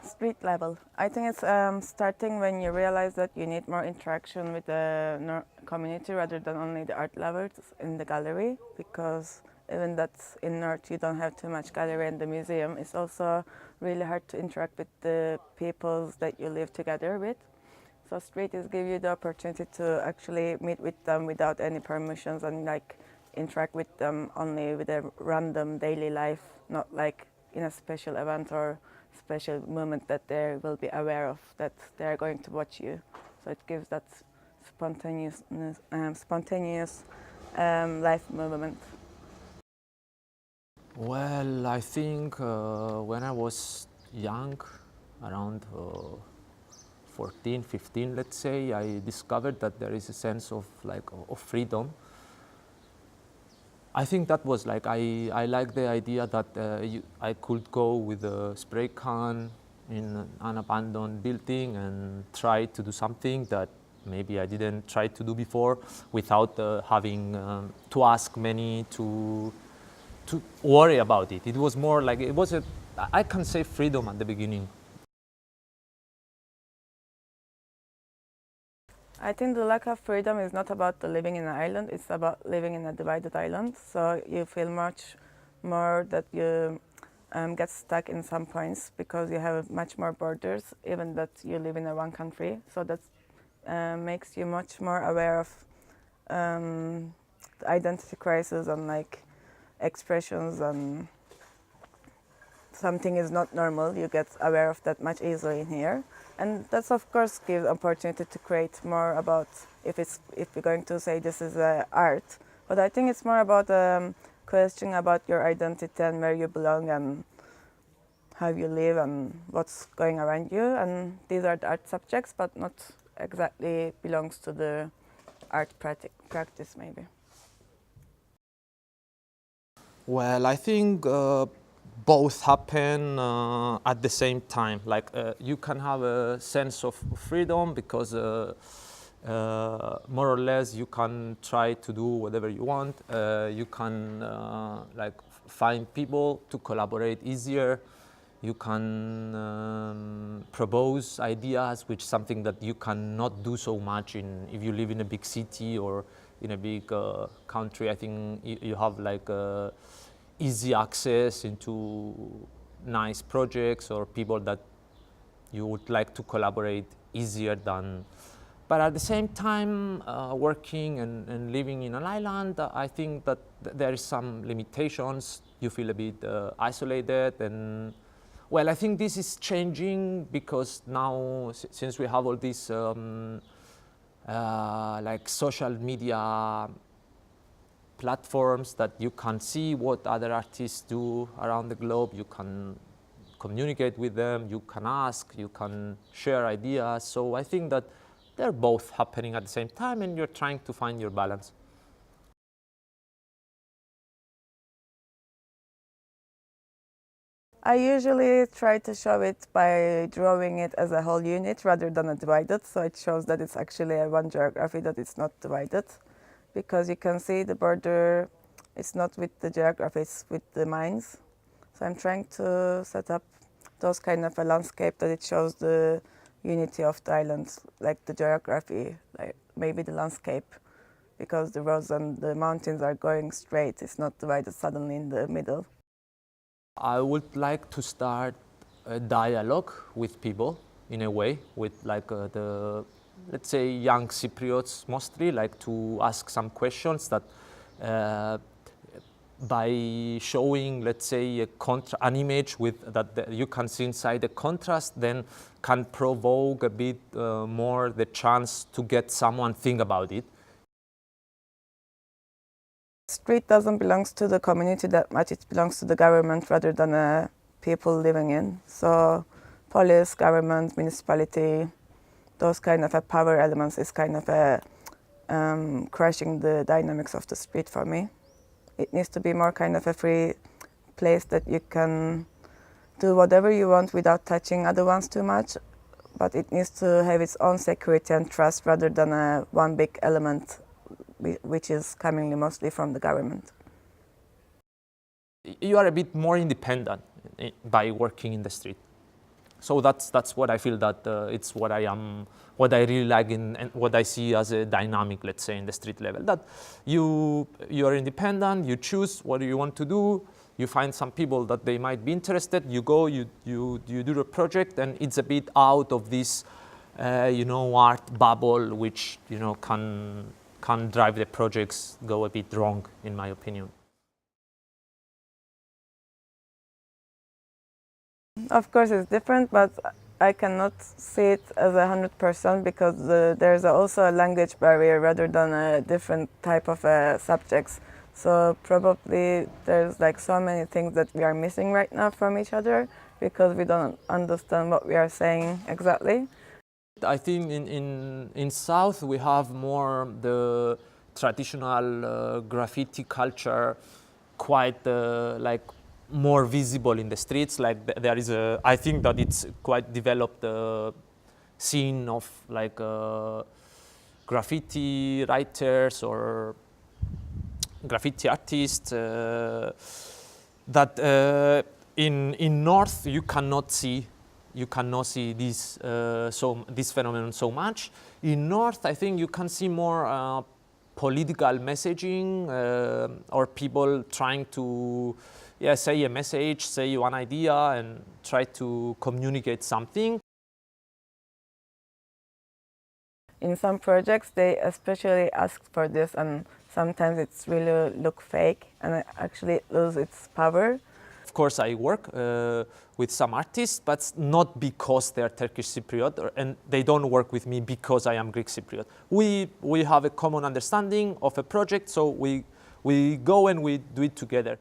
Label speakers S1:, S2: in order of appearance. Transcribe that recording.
S1: Street level. I think it's starting when you realize that you need more interaction with the community rather than only the art lovers in the gallery, because even that's in North you don't have too much gallery in the museum. It's also really hard to interact with the people that you live together with. So street is give you the opportunity to actually meet with them without any permissions and like interact with them only with a random daily life, not like in a special event or special moment that they will be aware of that they are going to watch you. So it gives that spontaneous life movement.
S2: Well, I think when I was young, around 14, 15, let's say, I discovered that there is a sense of of freedom. I think that was I like the idea that I could go with a spray can in an abandoned building and try to do something that maybe I didn't try to do before without having to ask many to worry about it. It was more like it was I can say freedom at the beginning.
S1: I think the lack of freedom is not about the living in an island, it's about living in a divided island. So you feel much more that you get stuck in some points because you have much more borders, even that you live in a one country. So that makes you much more aware of the identity crisis and like expressions, and something is not normal, you get aware of that much easily in here. And that's of course gives opportunity to create more about if we're going to say this is art. But I think it's more about question about your identity and where you belong and how you live and what's going around you. And these are the art subjects, but not exactly belongs to the art practice maybe.
S2: Well, I think both happen at the same time. You can have a sense of freedom because more or less you can try to do whatever you want. You can find people to collaborate easier. You can propose ideas, which is something that you cannot do so much if you live in a big city or in a big country. I think you have easy access into nice projects or people that you would like to collaborate easier than. But at the same time, working and living in an island, I think that there is some limitations. You feel a bit isolated, and well, I think this is changing because now, since we have all these social media platforms that you can see what other artists do around the globe, you can communicate with them, you can ask, you can share ideas. So I think that they're both happening at the same time and you're trying to find your balance.
S1: I usually try to show it by drawing it as a whole unit rather than a divided, so it shows that it's actually a one geography, that it's not divided. Because you can see the border, it's not with the geography, it's with the mines. So I'm trying to set up those kind of a landscape that it shows the unity of the island, like the geography, like maybe the landscape, because the roads and the mountains are going straight, it's not divided suddenly in the middle.
S2: I would like to start a dialogue with people in a way, with let's say, young Cypriots mostly, like to ask some questions that by showing, let's say, an image with that you can see inside the contrast, then can provoke a bit more the chance to get someone think about it.
S1: Street doesn't belong to the community that much, it belongs to the government rather than people living in. So police, government, municipality, those kind of power elements is kind of crushing the dynamics of the street for me. It needs to be more kind of a free place that you can do whatever you want without touching other ones too much, but it needs to have its own security and trust rather than one big element which is coming mostly from the government.
S2: You are a bit more independent by working in the street. So that's what I feel that it's what what I really like and what I see as a dynamic, let's say, in the street level. That you are independent, you choose what you want to do, you find some people that they might be interested, you go, you do the project, and it's a bit out of this, art bubble, which can drive the projects go a bit wrong, in my opinion.
S1: Of course, it's different, but I cannot see it as 100% because there's also a language barrier rather than a different type of subjects. So probably there's like so many things that we are missing right now from each other because we don't understand what we are saying exactly.
S2: I think in South we have more the traditional graffiti culture, quite like more visible in the streets. Like there is I think that it's quite developed scene of like graffiti writers or graffiti artists that in North you cannot see this this phenomenon so much. In North, I think you can see more political messaging or people trying to say a message, say one idea, and try to communicate something.
S1: In some projects, they especially ask for this, and sometimes it's really look fake, and it actually lose its power.
S2: Of course, I work with some artists, but not because they're Turkish Cypriot, and they don't work with me because I am Greek Cypriot. We have a common understanding of a project, so we go and we do it together.